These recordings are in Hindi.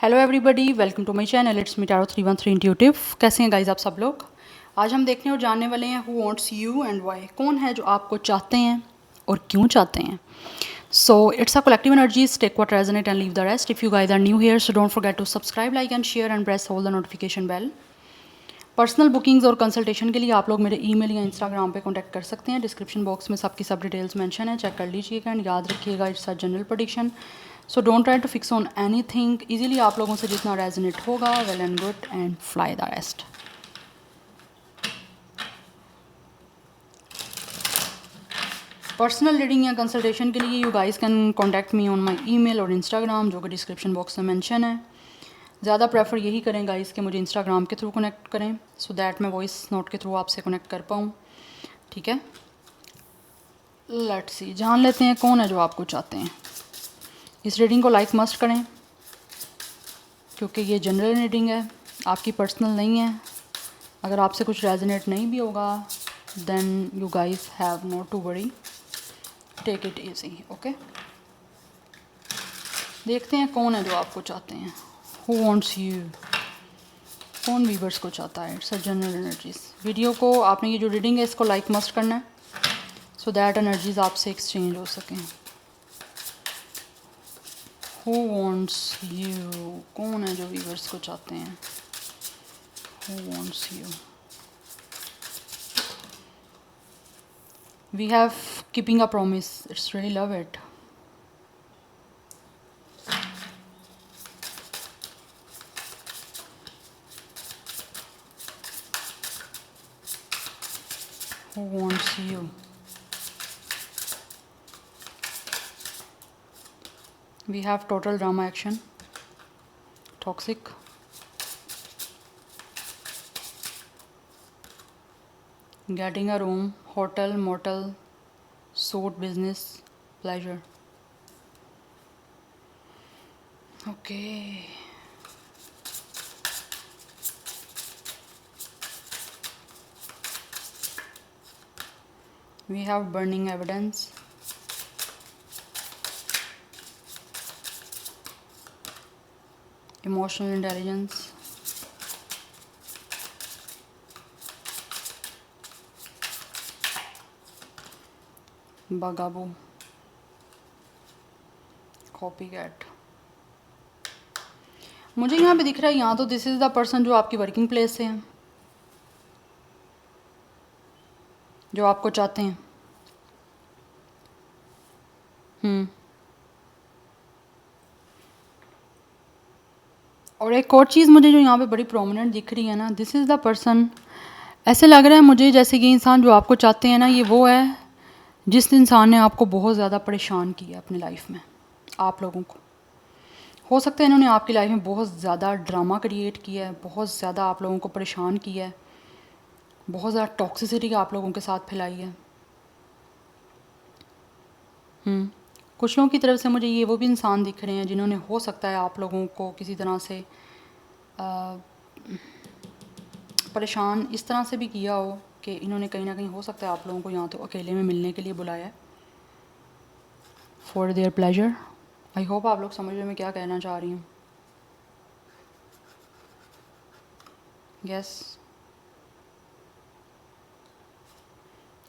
Hello everybody, welcome to my channel. It's me tarot 313 intuitive. कैसे हैं गाइज आप सब लोग? आज हम देखने और जानने वाले हैं who wants you and why. कौन है जो आपको चाहते हैं और क्यों चाहते हैं। So it's a collective energies, take what resonate and leave the rest. If you guys are new here so don't forget to subscribe, like and share and press all the notification bell. Personal bookings और कंसल्टेशन के लिए आप लोग मेरे ईमेल या इंस्टाग्राम पे कांटेक्ट कर सकते हैं। डिस्क्रिप्शन बॉक्स में सबकी सब डिटेल्स मेंशन है, चेक कर लीजिएगा। एंड याद रखिएगा, it's a general prediction, so don't try to fix on anything. Easily आप लोगों से जितना रेजोनेट होगा, well and good, and fly the rest. Personal reading या कंसल्टेशन के लिए you guys can contact me on my email और इंस्टाग्राम, जो कि डिस्क्रिप्शन बॉक्स में मेंशन है। ज़्यादा प्रेफर यही करें गाइस कि मुझे इंस्टाग्राम के थ्रू कनेक्ट करें, सो दैट मैं वॉइस नोट के थ्रू आपसे कनेक्ट कर पाऊँ। ठीक है, लेट्स सी, जान लेते हैं कौन है जो आपको चाहते हैं। इस रीडिंग को लाइक मस्ट करें क्योंकि ये जनरल रीडिंग है, आपकी पर्सनल नहीं है। अगर आपसे कुछ रेजोनेट नहीं भी होगा then you guys have not to worry, take it easy. Okay, देखते हैं कौन है जो आपको चाहते हैं। हु वांट्स यू, कौन व्यूवर्स को चाहता है। It's a general energies. Video को आपने ये जो रीडिंग है इसको लाइक मस्ट करना है सो दैट एनर्जीज आपसे एक्सचेंज हो सकें। हु वांट्स यू, कौन है जो व्यूवर्स को चाहते हैं। Who wants you, we have keeping a promise, it's really love it. Who wants you, we have total drama action, toxic, getting a room, hotel, motel, suit, business, pleasure. Okay, we have burning evidence, emotional intelligence, bugaboo, copycat। मुझे यहाँ पे दिख रहा है, यहाँ तो दिस इज़ द पर्सन जो आपकी वर्किंग प्लेस से है, जो आपको चाहते हैं। और एक और चीज़ मुझे जो यहाँ पे बड़ी प्रोमिनेंट दिख रही है ना, दिस इज़ द पर्सन। ऐसे लग रहा है मुझे जैसे कि इंसान जो आपको चाहते हैं ना, ये वो है जिस इंसान ने आपको बहुत ज़्यादा परेशान किया अपनी लाइफ में। आप लोगों को हो सकता है इन्होंने आपकी लाइफ में बहुत ज़्यादा ड्रामा क्रिएट किया है, बहुत ज़्यादा आप लोगों को परेशान किया है, बहुत ज़्यादा टॉक्सिसिटी आप लोगों के साथ फैलाई है। कुछ लोगों की तरफ से मुझे ये वो भी इंसान दिख रहे हैं जिन्होंने हो सकता है आप लोगों को किसी तरह से परेशान इस तरह से भी किया हो कि इन्होंने कहीं ना कहीं हो सकता है आप लोगों को यहाँ तो अकेले में मिलने के लिए बुलाया है, for their pleasure. I hope आप लोग समझ रहे मैं क्या कहना चाह रही हूँ। यस,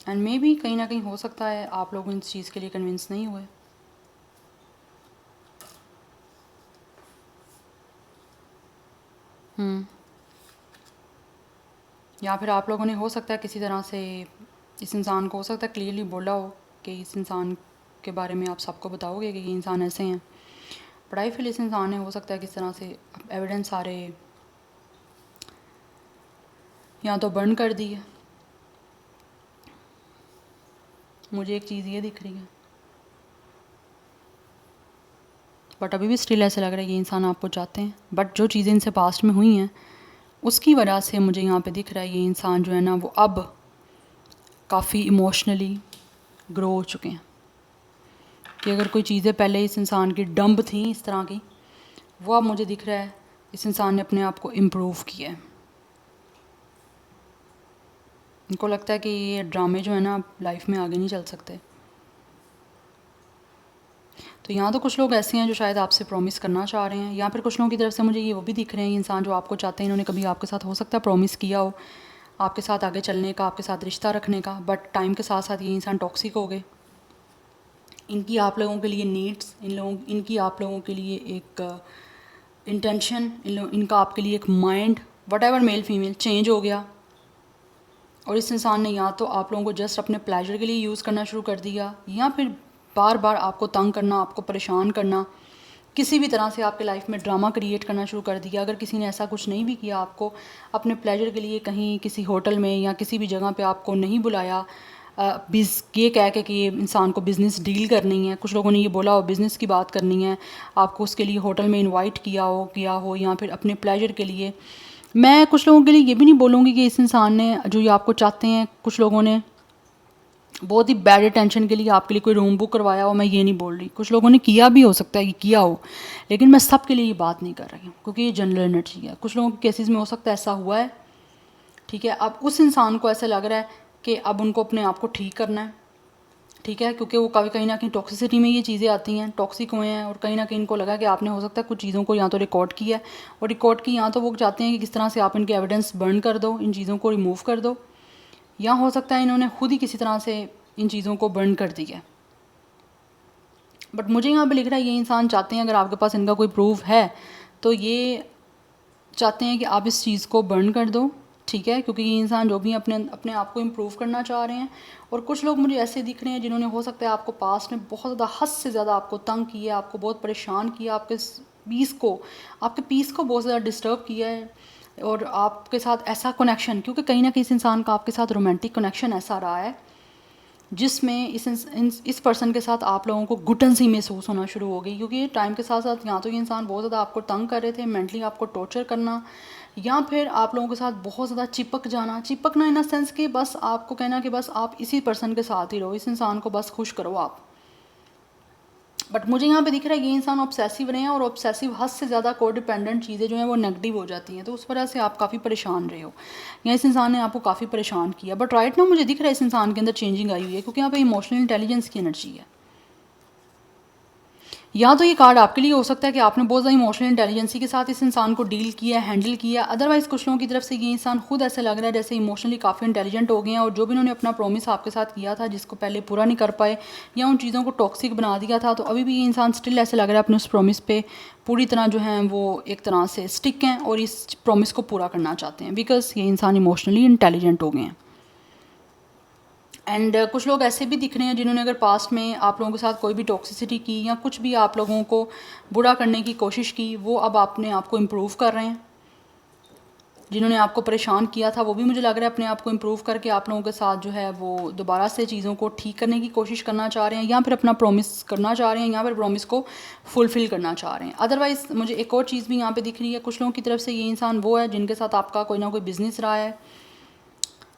एंड मे बी कहीं ना कहीं हो सकता है आप लोग इस चीज़ के लिए कन्विंस नहीं हुए। या फिर आप लोगों ने हो सकता है किसी तरह से इस इंसान को हो सकता है क्लियरली बोला हो कि इस इंसान के बारे में आप सबको बताओगे कि ये इंसान ऐसे हैं। पढ़ाई फिर इस इंसान ने हो सकता है किस तरह से एविडेंस सारे यहाँ तो बर्न कर दी है। मुझे एक चीज़ ये दिख रही है, बट अभी भी स्टिल ऐसे लग रहा है ये इंसान आपको चाहते हैं। बट जो चीज़ें इनसे पास्ट में हुई हैं उसकी वजह से मुझे यहाँ पे दिख रहा है ये इंसान जो है ना वो अब काफ़ी इमोशनली ग्रो हो चुके हैं। कि अगर कोई चीज़ें पहले इस इंसान की डंब थी इस तरह की, वो अब मुझे दिख रहा है इस इंसान ने अपने आप को इम्प्रूव किया है। इनको लगता है कि ये ड्रामे जो है ना लाइफ में आगे नहीं चल सकते। तो यहाँ तो कुछ लोग ऐसे हैं जो शायद आपसे प्रॉमिस करना चाह रहे हैं, या फिर कुछ लोगों की तरफ से मुझे ये वो भी दिख रहे हैं, ये इंसान जो आपको चाहते हैं इन्होंने कभी आपके साथ हो सकता है प्रॉमिस किया हो आपके साथ आगे चलने का, आपके साथ रिश्ता रखने का, बट टाइम के साथ साथ ये इंसान टॉक्सिक हो गए। इनकी आप लोगों के लिए नीड्स, इनकी आप लोगों के लिए एक इंटेंशन, इनका आपके लिए एक mind, what ever male female change हो गया। और इस इंसान ने या तो आप लोगों को जस्ट अपने प्लेजर के लिए यूज़ करना शुरू कर दिया, या फिर बार बार आपको तंग करना, आपको परेशान करना, किसी भी तरह से आपके लाइफ में ड्रामा क्रिएट करना शुरू कर दिया। अगर किसी ने ऐसा कुछ नहीं भी किया, आपको अपने प्लेजर के लिए कहीं किसी होटल में या किसी भी जगह पे आपको नहीं बुलाया, ये कह के कि ये इंसान को बिज़नेस डील करनी है, कुछ लोगों ने ये बोला हो बिज़नेस की बात करनी है, आपको उसके लिए होटल में इनवाइट किया हो या फिर अपने प्लेजर के लिए। मैं कुछ लोगों के लिए ये भी नहीं बोलूँगी कि इस इंसान ने जो ये आपको चाहते हैं, कुछ लोगों ने बहुत ही बैड अटेंशन के लिए आपके लिए कोई रूम बुक करवाया हो, मैं ये नहीं बोल रही, कुछ लोगों ने किया भी हो सकता है कि किया हो, लेकिन मैं सब के लिए ये बात नहीं कर रही हूँ क्योंकि ये जनरल एनर्जी है। कुछ लोगों के केसेस में हो सकता है ऐसा हुआ है, ठीक है। अब उस इंसान को ऐसा लग रहा है कि अब उनको अपने आप को ठीक करना है, ठीक है, क्योंकि वो कहीं ना कहीं टॉक्सिसिटी में ये चीज़ें आती हैं, टॉक्सिक हुए हैं, और कहीं ना कहीं इनको लगा कि आपने हो सकता है कुछ चीज़ों को या तो रिकॉर्ड किया है, और रिकॉर्ड की या तो वो चाहते हैं कि किस तरह से आप इनके एविडेंस बर्न कर दो, इन चीज़ों को रिमूव कर दो, या हो सकता है इन्होंने खुद ही किसी तरह से इन चीज़ों को बर्न कर दिया। बट मुझे यहाँ पे लिख रहा है ये इंसान चाहते हैं, अगर आपके पास इनका कोई प्रूफ है तो ये चाहते हैं कि आप इस चीज़ को बर्न कर दो, ठीक है, क्योंकि ये इंसान जो भी अपने आप को इम्प्रूव करना चाह रहे हैं। और कुछ लोग मुझे ऐसे दिख रहे हैं जिन्होंने हो सकता है आपको पास्ट में बहुत ज़्यादा, हद से ज़्यादा आपको तंग किया, आपको बहुत परेशान किया, आपके पीस को बहुत ज़्यादा डिस्टर्ब किया है, और आपके साथ ऐसा कनेक्शन, क्योंकि कहीं ना कहीं इस इंसान का आपके साथ रोमांटिक कनेक्शन ऐसा रहा है जिसमें इस पर्सन के साथ आप लोगों को घुटन सी महसूस होना शुरू हो गई, क्योंकि टाइम के साथ साथ या तो ये इंसान बहुत ज़्यादा आपको तंग कर रहे थे, मेंटली आपको टॉर्चर करना, या फिर आप लोगों के साथ बहुत ज़्यादा चिपकना इन अ सेंस कि बस आपको कहना कि बस आप इसी पर्सन के साथ ही रहो, इस इंसान को बस खुश करो आप। बट मुझे यहाँ पे दिख रहा है ये इंसान ऑब्सेसिव रहे हैं, और ऑब्सेसिव हद से ज़्यादा को डिपेंडेंट चीज़ें जो हैं वो नेगेटिव हो जाती हैं, तो उस वजह से आप काफ़ी परेशान रहे हो, या इस इंसान ने आपको काफ़ी परेशान किया। बट राइट ना मुझे दिख रहा है इस इंसान के अंदर चेंजिंग आई हुई है, क्योंकि यहाँ पे इमोशनल इंटेलिजेंस की एनर्जी है। या तो ये कार्ड आपके लिए हो सकता है कि आपने बहुत ज़्यादा इमोशनल इंटेलिजेंसी के साथ इस इंसान को डील किया, हैंडल किया। अदरवाइज़ कुछ लोगों की तरफ से ये इंसान खुद ऐसा लग रहा है जैसे इमोशनली काफ़ी इंटेलिजेंट हो गए हैं, और जो भी उन्होंने अपना प्रॉमिस आपके साथ किया था जिसको पहले पूरा नहीं कर पाए, या उन चीज़ों को टॉक्सिक बना दिया था, तो अभी भी ये इंसान स्टिल ऐसे लग रहा है अपने उस प्रॉमिस पे पूरी तरह जो है वो एक तरह से स्टिक हैं और इस प्रॉमिस को पूरा करना चाहते हैं, बिकॉज ये इंसान इमोशनली इंटेलिजेंट हो गए हैं। एंड कुछ लोग ऐसे भी दिख रहे हैं जिन्होंने अगर पास्ट में आप लोगों के साथ कोई भी टॉक्सिसिटी की या कुछ भी आप लोगों को बुरा करने की कोशिश की, वो अब अपने आप को इम्प्रूव कर रहे हैं। जिन्होंने आपको परेशान किया था वो भी मुझे लग रहा है अपने आप को इम्प्रूव करके आप लोगों के साथ जो है वो दोबारा से चीज़ों को ठीक करने की कोशिश करना चाह रहे हैं, या फिर अपना प्रॉमिस करना चाह रहे हैं, या फिर प्रॉमिस को फुलफ़िल करना चाह रहे हैं। अदरवाइज़ मुझे एक और चीज़ भी यहाँ पे दिख रही है, कुछ लोगों की तरफ से ये इंसान वो है जिनके साथ आपका कोई ना कोई बिज़नेस रहा है,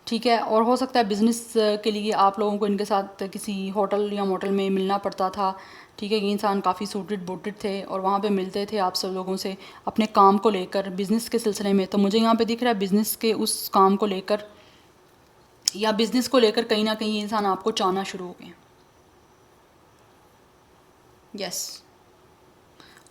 ठीक है, और हो सकता है बिज़नेस के लिए आप लोगों को इनके साथ किसी होटल या मोटल में मिलना पड़ता था, ठीक है। ये इंसान काफ़ी सूटेड बूटेड थे और वहाँ पे मिलते थे आप सब लोगों से अपने काम को लेकर, बिज़नेस के सिलसिले में। तो मुझे यहाँ पे दिख रहा है बिज़नेस के उस काम को लेकर या बिज़नेस को लेकर कहीं ना कहीं ये इंसान आपको चाहना शुरू हो गए। यस,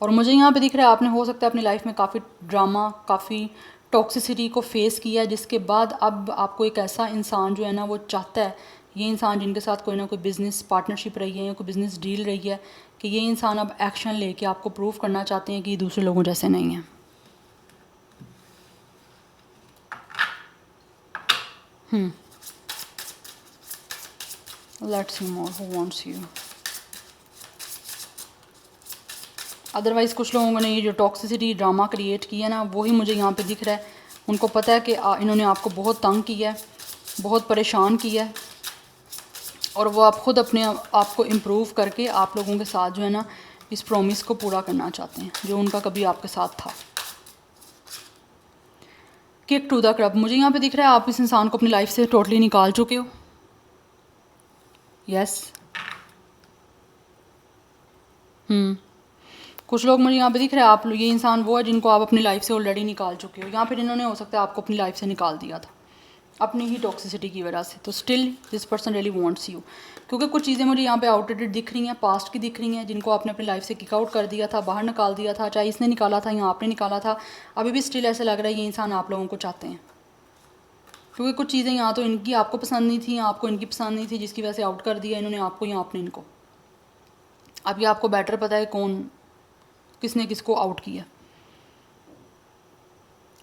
और मुझे यहाँ पे दिख रहा है आपने हो सकता है अपनी लाइफ में काफ़ी ड्रामा, काफ़ी टॉक्सिसिटी को फेस किया है, जिसके बाद अब आपको एक ऐसा इंसान जो है ना वो चाहता है, ये इंसान जिनके साथ कोई ना कोई बिज़नेस पार्टनरशिप रही है या कोई बिज़नेस डील रही है, कि ये इंसान अब एक्शन लेके आपको प्रूव करना चाहते हैं कि ये दूसरे लोगों जैसे नहीं है। Let's see more, who wants you. Otherwise कुछ लोगों ने ये जो टॉक्सिसिटी ड्रामा क्रिएट किया है ना, वही मुझे यहाँ पे दिख रहा है। उनको पता है कि इन्होंने आपको बहुत तंग किया है, बहुत परेशान किया है, और वो आप ख़ुद अपने आप को इम्प्रूव करके आप लोगों के साथ जो है ना इस प्रॉमिस को पूरा करना चाहते हैं जो उनका कभी आपके साथ था। किक टू द कर्ब, मुझे यहाँ पे दिख रहा है आप इस इंसान को अपनी लाइफ से टोटली निकाल चुके हो। यस, कुछ लोग मुझे यहाँ पे दिख रहे हैं आप ये इंसान वो है जिनको आप अपनी लाइफ से ऑलरेडी निकाल चुके हो, या फिर इन्होंने हो सकता है आपको अपनी लाइफ से निकाल दिया था, अपनी ही टॉक्सिसिटी की वजह से। तो still this person really wants you, क्योंकि कुछ चीज़ें मुझे यहाँ पे आउटडेटेड दिख रही हैं, पास्ट की दिख रही हैं, जिनको आपने अपनी लाइफ से किक आउट कर दिया था, बाहर निकाल दिया था, चाहे इसने निकाला था या आपने निकाला था। अभी भी स्टिल ऐसा लग रहा है ये इंसान आप लोगों को चाहते हैं, क्योंकि कुछ चीज़ें यहाँ तो इनकी आपको पसंद नहीं थी या आपको इनकी पसंद नहीं थी, जिसकी वजह से आउट कर दिया इन्होंने आपको या आपने इनको। अब ये आपको बेटर पता है कौन किसने किसको आउट किया।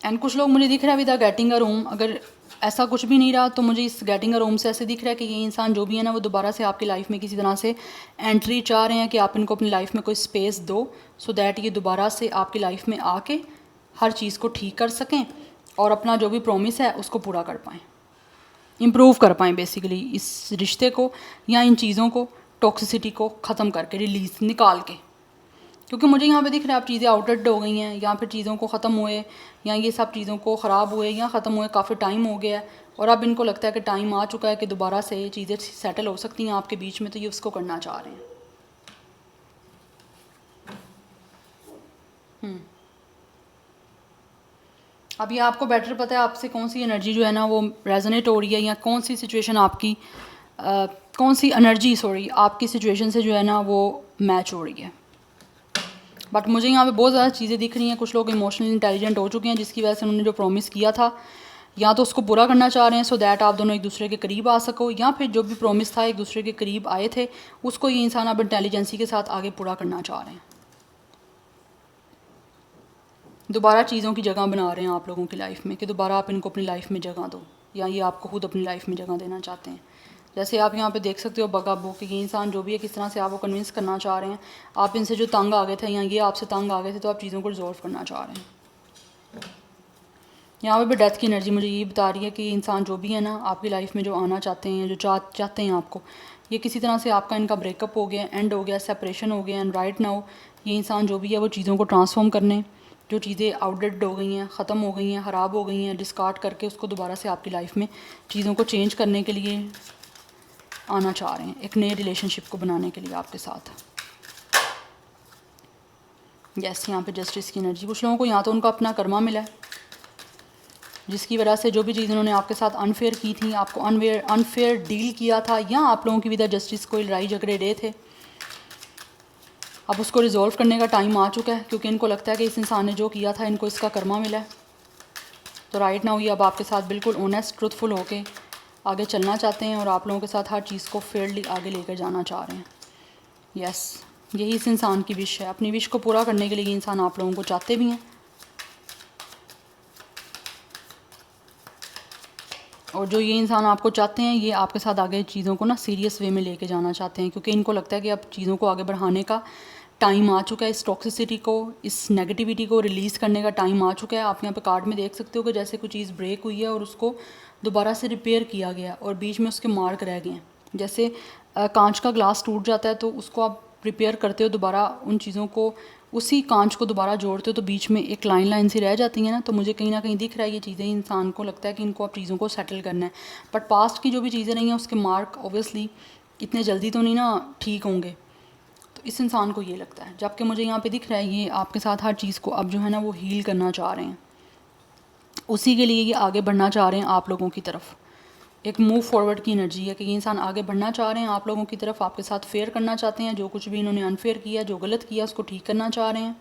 एंड कुछ लोग मुझे दिख रहा है विद गेटिंग अ रूम, अगर ऐसा कुछ भी नहीं रहा तो मुझे इस गेटिंग अ रूम से ऐसे दिख रहा है कि ये इंसान जो भी है ना वो दोबारा से आपकी लाइफ में किसी तरह से एंट्री चाह रहे हैं कि आप इनको अपनी लाइफ में कोई स्पेस दो, सो दैट ये दोबारा से आपकी लाइफ में आके हर चीज़ को ठीक कर सकें और अपना जो भी प्रॉमिस है उसको पूरा कर पाएँ, इम्प्रूव कर पाएँ बेसिकली इस रिश्ते को या इन चीज़ों को, टॉक्सिसिटी को ख़त्म करके, रिलीज़ निकाल के। क्योंकि मुझे यहाँ पे दिख रहा है आप चीज़ें आउटडेट हो गई हैं, या फिर चीज़ों को ख़त्म हुए, या ये सब चीज़ों को ख़राब हुए या ख़त्म हुए काफ़ी टाइम हो गया है, और अब इनको लगता है कि टाइम आ चुका है कि दोबारा से ये चीज़ें सेटल हो सकती हैं आपके बीच में, तो ये उसको करना चाह रहे हैं। अब ये आपको बेटर पता है आपसे कौन सी एनर्जी जो है ना वो रेजोनेट हो रही है, या कौन सी सिचुएशन आपकी कौन सी एनर्जी आपकी सिचुएशन से जो है ना वो मैच हो रही है। बट मुझे यहाँ पे बहुत ज़्यादा चीज़ें दिख रही हैं। कुछ लोग इमोशनली इंटेलिजेंट हो चुके हैं, जिसकी वजह से उन्होंने जो प्रॉमिस किया था या तो उसको पूरा करना चाह रहे हैं, सो दैट आप दोनों एक दूसरे के करीब आ सको, या फिर जो भी प्रॉमिस था एक दूसरे के करीब आए थे उसको ये इंसान अब इंटेलिजेंसी के साथ आगे पूरा करना चाह रहे हैं। दोबारा चीज़ों की जगह बना रहे हैं आप लोगों की लाइफ में कि दोबारा आप इनको अपनी लाइफ में जगह दो, या ये आपको खुद अपनी लाइफ में जगह देना चाहते हैं। जैसे आप यहाँ पे देख सकते हो बगाबो कि ये इंसान जो भी है किस तरह से आपको कन्विंस करना चाह रहे हैं, आप इनसे जो तंग आ गए थे या ये आपसे तंग आ गए थे, तो आप चीज़ों को रिजॉल्व करना चाह रहे हैं। यहाँ पे भी डेथ की एनर्जी मुझे ये बता रही है कि इंसान जो भी है ना आपकी लाइफ में जो आना चाहते हैं, जो चाहते हैं आपको, ये किसी तरह से आपका इनका ब्रेकअप हो गया, एंड हो गया, सेपरेशन हो गया, एंड राइट नाउ ये इंसान जो भी है वो चीज़ों को ट्रांसफॉर्म करने, जो चीज़ें आउटडेटेड हो गई हैं, ख़त्म हो गई हैं, ख़राब हो गई हैं, डिस्कार्ड करके उसको दोबारा से आपकी लाइफ में चीज़ों को चेंज करने के लिए आना चाह रहे हैं, एक नए रिलेशनशिप को बनाने के लिए आपके साथ। यस, यहाँ पे जस्टिस की एनर्जी। कुछ लोगों को यहाँ तो उनका अपना कर्मा मिला है, जिसकी वजह से जो भी चीज़ उन्होंने आपके साथ अनफेयर की थी, आपको अनफेयर डील किया था, या आप लोगों की विदा जस्टिस कोई लड़ाई झगड़े रहे थे, अब उसको रिजॉल्व करने का टाइम आ चुका है, क्योंकि इनको लगता है कि इस इंसान ने जो किया था इनको इसका कर्मा मिला है। तो राइट नाउ ये अब आपके साथ बिल्कुल ऑनेस्ट ट्रूथफुल होके आगे चलना चाहते हैं, और आप लोगों के साथ हर चीज़ को फेयरली आगे लेकर जाना चाह रहे हैं। यस, यही इस इंसान की विश है। अपनी विश को पूरा करने के लिए ये इंसान आप लोगों को चाहते भी हैं, और जो ये इंसान आपको चाहते हैं ये आपके साथ आगे चीज़ों को ना सीरियस वे में लेके जाना चाहते हैं, क्योंकि इनको लगता है कि अब चीज़ों को आगे बढ़ाने का टाइम आ चुका है, इस टॉक्सिसिटी को, इस नेगेटिविटी को रिलीज़ करने का टाइम आ चुका है। आप यहाँ पे कार्ड में देख सकते हो कि जैसे कोई चीज़ ब्रेक हुई है और उसको दोबारा से रिपेयर किया गया और बीच में उसके मार्क रह गए हैं। जैसे कांच का ग्लास टूट जाता है तो उसको आप रिपेयर करते हो, दोबारा उन चीज़ों को, उसी कांच को दोबारा जोड़ते हो तो बीच में एक लाइन सी रह जाती है ना। तो मुझे कहीं ना कहीं दिख रहा है ये चीज़ें, इंसान को लगता है कि इनको अब चीज़ों को सेटल करना है, बट पास्ट की जो भी चीज़ें रही हैं उसके मार्क ऑब्वियसली इतने जल्दी तो नहीं ना ठीक होंगे। तो इस इंसान को ये लगता है, जबकि मुझे यहाँ पे दिख रहा है ये आपके साथ हर चीज़ को अब जो है ना वो हील करना चाह रहे हैं, उसी के लिए ये आगे बढ़ना चाह रहे हैं आप लोगों की तरफ। एक मूव फॉरवर्ड की एनर्जी है कि ये इंसान आगे बढ़ना चाह रहे हैं आप लोगों की तरफ, आपके साथ फेयर करना चाहते हैं, जो कुछ भी इन्होंने अनफेयर किया, जो गलत किया उसको ठीक करना चाह रहे हैं,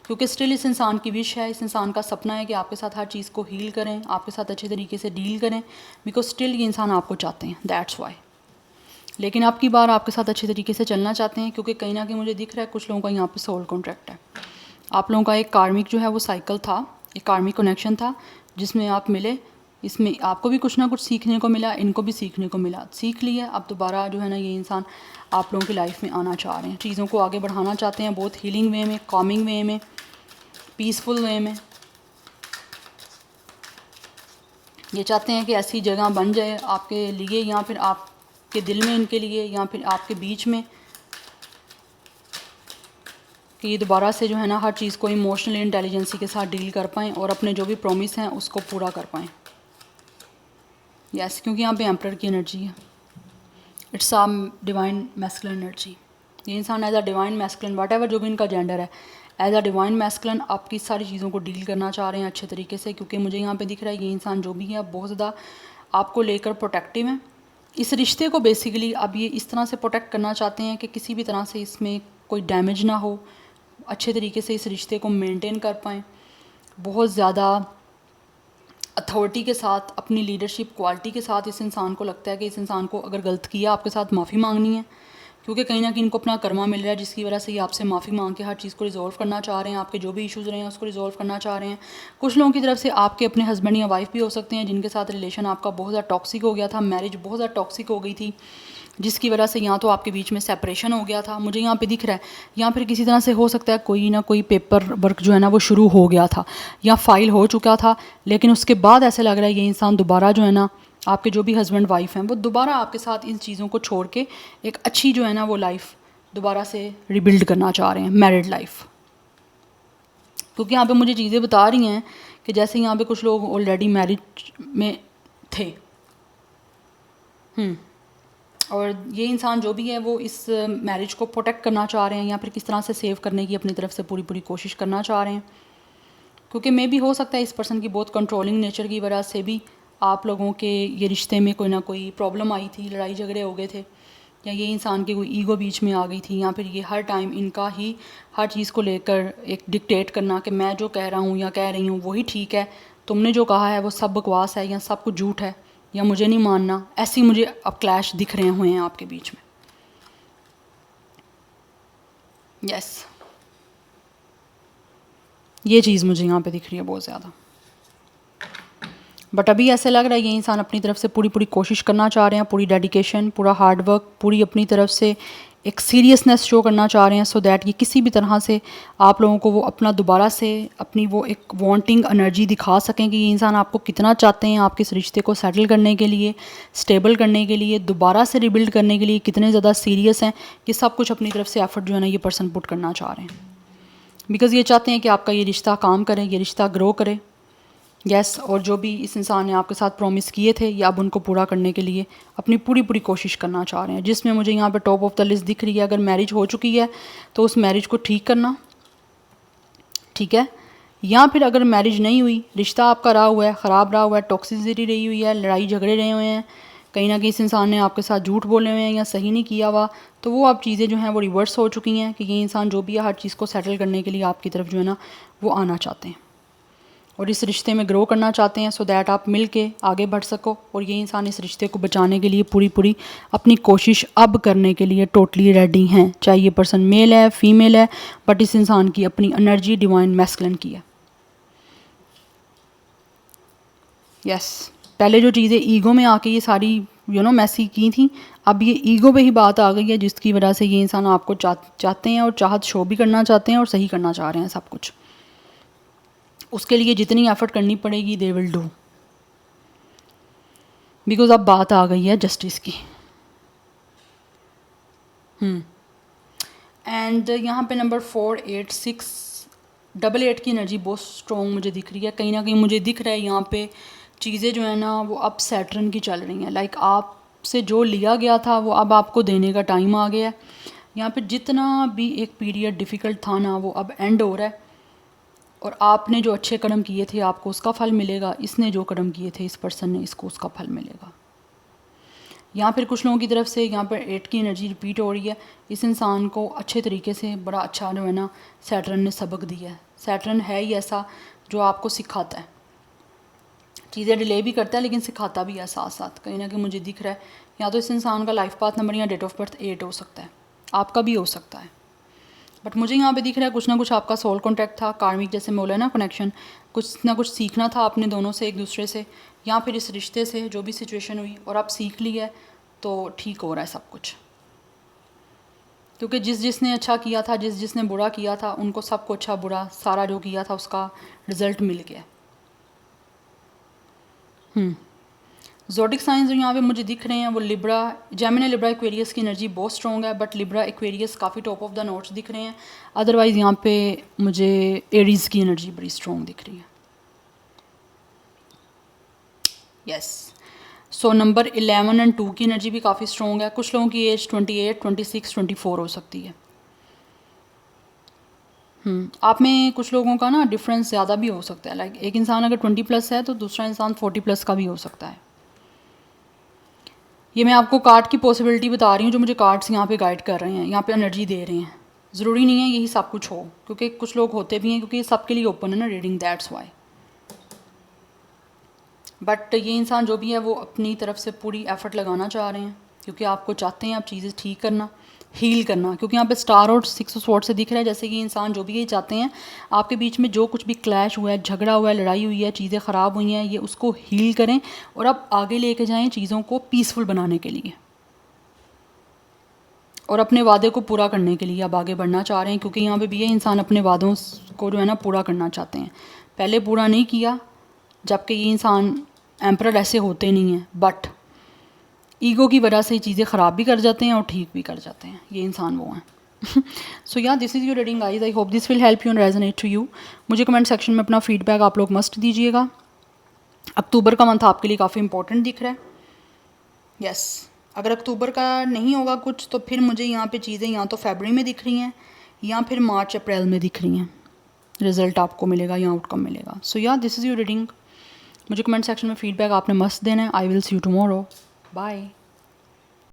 क्योंकि स्टिल इस इंसान की विश है, इस इंसान का सपना है कि आपके साथ हर चीज़ को हील करें, आपके साथ अच्छे तरीके से डील करें, बिकॉज स्टिल ये इंसान आपको चाहते हैं, दैट्स वाई। लेकिन अब की बार आपके साथ अच्छे तरीके से चलना चाहते हैं, क्योंकि कहीं ना कहीं मुझे दिख रहा है कुछ लोगों का यहाँ पे सोल कॉन्ट्रैक्ट है। आप लोगों का एक कार्मिक जो है वो साइकिल था, एक कार्मिक कनेक्शन था जिसमें आप मिले, इसमें आपको भी कुछ ना कुछ सीखने को मिला, इनको भी सीखने को मिला, सीख लिया। अब दोबारा जो है ना ये इंसान आप लोगों की लाइफ में आना चाह रहे हैं, चीज़ों को आगे बढ़ाना चाहते हैं, बहुत हीलिंग वे में, कॉमिंग वे में, पीसफुल वे में। ये चाहते हैं कि ऐसी जगह बन जाए आपके लिए, या फिर आपके दिल में इनके लिए, या फिर आपके बीच में, कि ये दोबारा से जो है ना हर चीज़ को इमोशनल इंटेलिजेंसी के साथ डील कर पाएँ और अपने जो भी प्रॉमिस हैं उसको पूरा कर पाएँ। यस, क्योंकि यहाँ पे एम्परर की एनर्जी है, it's a divine masculine energy. ये इंसान as a divine masculine, whatever जो भी इनका जेंडर है, एज अ डिवाइन मैस्कुलिन आपकी सारी चीज़ों को डील करना चाह रहे हैं अच्छे तरीके से, क्योंकि मुझे यहाँ पे दिख रहा है ये इंसान जो भी है बहुत ज़्यादा आपको लेकर प्रोटेक्टिव हैं। इस रिश्ते को बेसिकली अब ये इस तरह से प्रोटेक्ट करना चाहते हैं कि किसी भी तरह से इसमें कोई डैमेज ना हो, अच्छे तरीके से इस रिश्ते को मेंटेन कर पाएँ। बहुत ज़्यादा अथॉरिटी के साथ, अपनी लीडरशिप क्वालिटी के साथ इस इंसान को लगता है कि इस इंसान को अगर गलत किया आपके साथ माफ़ी मांगनी है, क्योंकि कहीं ना कहीं इनको अपना कर्मा मिल रहा है जिसकी वजह से ये आपसे माफ़ी मांग के हर चीज़ को रिजॉल्व करना चाह रहे हैं, आपके जो भी इश्यूज़ रहे हैं उसको रिजॉल्व करना चाह रहे हैं। कुछ लोगों की तरफ से आपके अपने हस्बैंड या वाइफ भी हो सकते हैं जिनके साथ रिलेशन आपका बहुत ज़्यादा टॉक्सिक हो गया था, मैरिज बहुत ज़्यादा टॉक्सिक हो गई थी, जिसकी वजह से या तो आपके बीच में सेपरेशन हो गया था, मुझे यहाँ पे दिख रहा है, या फिर किसी तरह से हो सकता है कोई ना कोई पेपर वर्क जो है ना वो शुरू हो गया था या फाइल हो चुका था, लेकिन उसके बाद ऐसे लग रहा है ये इंसान दोबारा जो है ना, आपके जो भी हस्बैंड वाइफ हैं वो दोबारा आपके साथ इन चीज़ों को छोड़ के एक अच्छी जो है ना वो लाइफ दोबारा से रिबिल्ड करना चाह रहे हैं, मैरिड लाइफ। क्योंकि यहाँ पे मुझे चीज़ें बता रही हैं कि जैसे यहाँ पे कुछ लोग ऑलरेडी मैरिज में थे, और ये इंसान जो भी है वो इस मैरिज को प्रोटेक्ट करना चाह रहे हैं या फिर किस तरह से सेव करने की अपनी तरफ से पूरी पूरी कोशिश करना चाह रहे हैं। क्योंकि मे भी हो सकता है इस पर्सन की बहुत कंट्रोलिंग नेचर की वजह से भी आप लोगों के ये रिश्ते में कोई ना कोई प्रॉब्लम आई थी, लड़ाई झगड़े हो गए थे, या ये इंसान की कोई ईगो बीच में आ गई थी, या फिर ये हर टाइम इनका ही हर चीज़ को लेकर एक डिक्टेट करना कि मैं जो कह रहा हूँ या कह रही हूँ वही ठीक है, तुमने जो कहा है वो सब बकवास है या सब कुछ झूठ है या मुझे नहीं मानना। ऐसी मुझे अब क्लैश दिख रहे हुए हैं आपके बीच में। यस, ये चीज़ मुझे यहाँ पे दिख रही है बहुत ज़्यादा। बट अभी ऐसे लग रहा है ये इंसान अपनी तरफ से पूरी पूरी कोशिश करना चाह रहे हैं, पूरी डेडिकेशन, पूरा हार्डवर्क, पूरी अपनी तरफ से एक सीरियसनेस शो करना चाह रहे हैं, सो दैट ये किसी भी तरह से आप लोगों को वो अपना दोबारा से अपनी वो एक वांटिंग एनर्जी दिखा सकें कि ये इंसान आपको कितना चाहते हैं, आपके इस रिश्ते को सेटल करने के लिए, स्टेबल करने के लिए, दोबारा से रिबिल्ड करने के लिए कितने ज़्यादा सीरियस हैं। ये सब कुछ अपनी तरफ से एफर्ट जो है ना ये पर्सन पुट करना चाह रहे हैं, बिकॉज़ ये चाहते हैं कि आपका ये रिश्ता काम करे, ये रिश्ता ग्रो करे। यस, और जो भी इस इंसान ने आपके साथ प्रॉमिस किए थे ये अब उनको पूरा करने के लिए अपनी पूरी पूरी कोशिश करना चाह रहे हैं, जिसमें मुझे यहाँ पे टॉप ऑफ द लिस्ट दिख रही है अगर मैरिज हो चुकी है तो उस मैरिज को ठीक करना, ठीक है, या फिर अगर मैरिज नहीं हुई, रिश्ता आपका रहा हुआ है, ख़राब रहा हुआ है, टॉक्सिसिटी रही हुई है, लड़ाई झगड़े रहे हुए हैं, कहीं ना कहीं इस इंसान ने आपके साथ झूठ बोले हुए हैं या सही नहीं किया हुआ, तो वो अब चीज़ें जो हैं वो रिवर्स हो चुकी हैं कि ये इंसान जो भी है हर चीज़ को सेटल करने के लिए आपकी तरफ जो है ना वो आना चाहते हैं और इस रिश्ते में ग्रो करना चाहते हैं, सो दैट आप मिल के आगे बढ़ सको। और ये इंसान इस रिश्ते को बचाने के लिए पूरी पूरी अपनी कोशिश अब करने के लिए टोटली रेडी हैं, चाहे ये पर्सन मेल है फीमेल है, बट इस इंसान की अपनी एनर्जी डिवाइन मैस्कुलिन की है। यस, पहले जो चीज़ें ईगो में आके ये सारी मैसी की थी, अब ये ईगो पे ही बात आ गई है जिसकी वजह से ये इंसान आपको चाहते हैं और चाहत शो भी करना चाहते हैं और सही करना चाह रहे हैं सब कुछ। उसके लिए जितनी एफर्ट करनी पड़ेगी दे विल डू, बिकॉज अब बात आ गई है जस्टिस की। एंड यहाँ पे नंबर 4, 8, 6, 8 की एनर्जी बहुत स्ट्रॉन्ग मुझे दिख रही है। कहीं ना कहीं मुझे दिख रहा है यहाँ पे चीज़ें जो है ना वो अब सैटर्न की चल रही हैं, लाइक आपसे जो लिया गया था वो अब आपको देने का टाइम आ गया है। यहाँ पे जितना भी एक पीरियड डिफ़िकल्ट था ना वो अब एंड हो रहा है और आपने जो अच्छे कर्म किए थे आपको उसका फल मिलेगा, इसने जो कर्म किए थे इस पर्सन ने इसको उसका फल मिलेगा। यहाँ फिर कुछ लोगों की तरफ से यहाँ पर 8 की एनर्जी रिपीट हो रही है। इस इंसान को अच्छे तरीके से बड़ा अच्छा जो है ना सैटर्न ने सबक दिया है। सैटर्न है ही ऐसा जो आपको सिखाता है, चीज़ें डिले भी करता है लेकिन सिखाता भी है साथ साथ। कहीं ना कहीं मुझे दिख रहा है या तो इस इंसान का लाइफ पाथ नंबर या डेट ऑफ बर्थ 8 हो सकता है, आपका भी हो सकता है, बट मुझे यहाँ पे दिख रहा है कुछ ना कुछ आपका सोल कॉन्टैक्ट था, कार्मिक जैसे बोला है ना कनेक्शन, कुछ ना कुछ सीखना था आपने दोनों से, एक दूसरे से, या फिर इस रिश्ते से जो भी सिचुएशन हुई और आप सीख ली है तो ठीक हो रहा है सब कुछ। क्योंकि जिसने अच्छा किया था, जिसने बुरा किया था, उनको सबको अच्छा बुरा सारा जो किया था उसका रिजल्ट मिल गया। ज़ोडिक साइंस जो यहाँ पे मुझे दिख रहे हैं वो लिब्रा, जेमिनी, लिब्रा, एक्वेरियस की एनर्जी बहुत स्ट्रॉन्ग है, बट लिब्रा एक्वेरियस काफ़ी टॉप ऑफ द नोट्स दिख रहे हैं। अदरवाइज़ यहाँ पे मुझे एरीज़ की एनर्जी बड़ी स्ट्रॉन्ग दिख रही है। यस, सो नंबर 11 एंड 2 की एनर्जी भी काफ़ी स्ट्रॉन्ग है। कुछ लोगों की एज 28, 26, 24 हो सकती है। आप में कुछ लोगों का ना डिफरेंस ज़्यादा भी हो सकता है, लाइक एक इंसान अगर 20 प्लस है तो दूसरा इंसान 40 प्लस का भी हो सकता है। ये मैं आपको कार्ड की पॉसिबिलिटी बता रही हूँ जो मुझे कार्ड्स यहाँ पे गाइड कर रहे हैं, यहाँ पे एनर्जी दे रहे हैं। ज़रूरी नहीं है यही सब कुछ हो, क्योंकि कुछ लोग होते भी हैं, क्योंकि सबके लिए ओपन है ना रीडिंग, दैट्स वाई। बट ये इंसान जो भी है वो अपनी तरफ से पूरी एफ़र्ट लगाना चाह रहे हैं, क्योंकि आपको चाहते हैं आप चीज़ें ठीक करना, हील करना। क्योंकि यहाँ पे स्टार और 6 ऑफ स्वॉर्ड्स से दिख रहा है जैसे कि इंसान जो भी ये चाहते हैं आपके बीच में जो कुछ भी क्लैश हुआ है, झगड़ा हुआ है, लड़ाई हुई है, चीज़ें ख़राब हुई हैं, ये उसको हील करें और अब आगे लेके जाएं चीज़ों को पीसफुल बनाने के लिए और अपने वादे को पूरा करने के लिए अब आगे बढ़ना चाह रहे हैं। क्योंकि यहाँ पे भी ये इंसान अपने वादों को जो है ना पूरा करना चाहते हैं, पहले पूरा नहीं किया, जबकि ये इंसान एम्परर ऐसे होते नहीं हैं, बट ईगो की वजह से चीज़ें ख़राब भी कर जाते हैं और ठीक भी कर जाते हैं, ये इंसान वो हैं। So yeah this is your reading guys, I hope this will help you and resonate to you. मुझे कमेंट सेक्शन में अपना फीडबैक आप लोग मस्ट दीजिएगा। अक्टूबर का मंथ आपके लिए काफ़ी इंपॉर्टेंट दिख रहा है। यस अगर अक्टूबर का नहीं होगा कुछ तो फिर मुझे यहाँ पे चीज़ें या तो फरवरी में दिख रही हैं या फिर मार्च अप्रैल में दिख रही हैं, रिज़ल्ट आपको मिलेगा या आउटकम मिलेगा। So yeah this is your reading. मुझे कमेंट सेक्शन में फीडबैक आपने मस्त देना है। I will see you tomorrow, bye.